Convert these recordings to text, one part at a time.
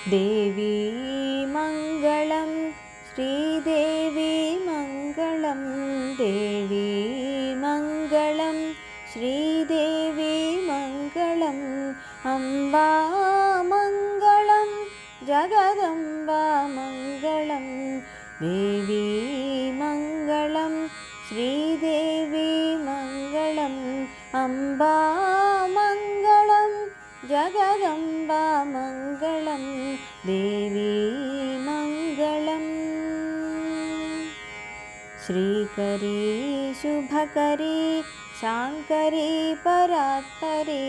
देवी मङ्गलं श्रीदेवी मङ्गलं देवी मङ्गलं श्रीदेवी मङ्गलम् अम्बा मङ्गलं जगदम्बा मङ्गलं देवी मङ्गलं श्रीदेवी मङ्गलम् अम्बा मङ्गलं जगदम्बा मङ्गलं देवी मङ्गलम् श्रीकरी शुभकरी शाङ्करी परात्परी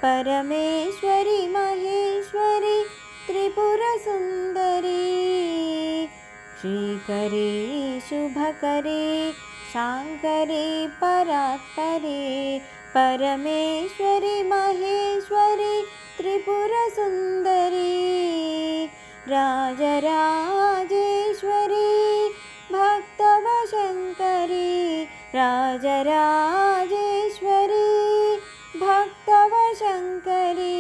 परमेश्वरी महेश्वरी त्रिपुरसुन्दरी श्रीकरी शुभकरी शाङ्करी परात्परी परमेश्वरी महेश्वरी त्रिपुरसुन्दरी राजराजेश्वरी भक्तवशङ्करी राजराजेश्वरी भक्तवशङ्करी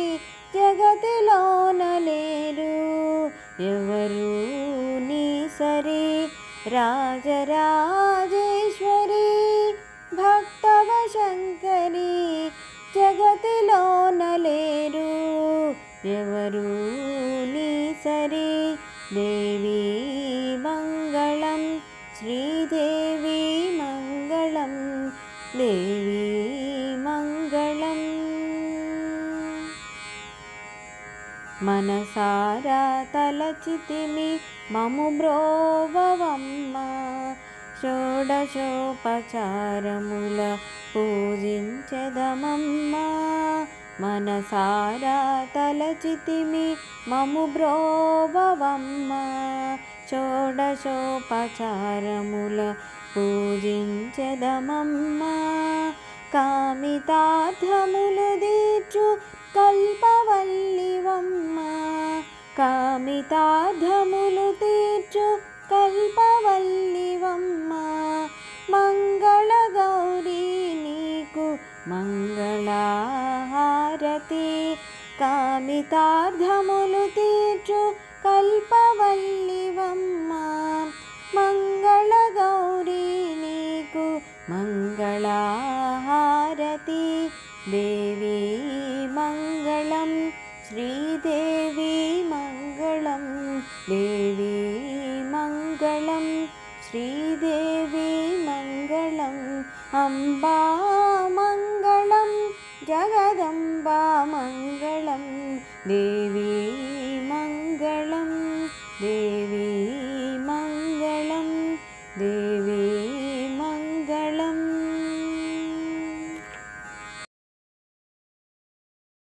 जगतिलोन लेरु एवरू नी सरी राजराजेश्वरी भक्तवशङ्करी जगतिलोन लेरु एवरू नी सरी देवी मङ्गलं श्रीदेवी मङ्गलं देवी मङ्गलम् मनसारा तलचितिमि ममु ब्रोववम्मा షోడశోపచారముల పూజించెదమమ్మా మనసారా తలచితిమి మము బ్రోవవమ్మా షోడశోపచారముల పూజించెదమమ్మా కామితార్థములు దీర్చు కల్పవల్లివమ్మా కామితార్థములు తీర్చు కల్పవల్లివమ్మా మంగళగౌరీ నీకు మంగళహారతి కామితార్థములు తీర్చు కల్పవల్లివమ్మా మంగళగౌరీ నీకు మంగళహారతి దేవి మంగళం श्रीदेवी मङ्गलं देवी मङ्गलं श्रीदेवी मङ्गलम् अम्बा मङ्गलं जगदम्बा मङ्गलं देवी मङ्गलं देवी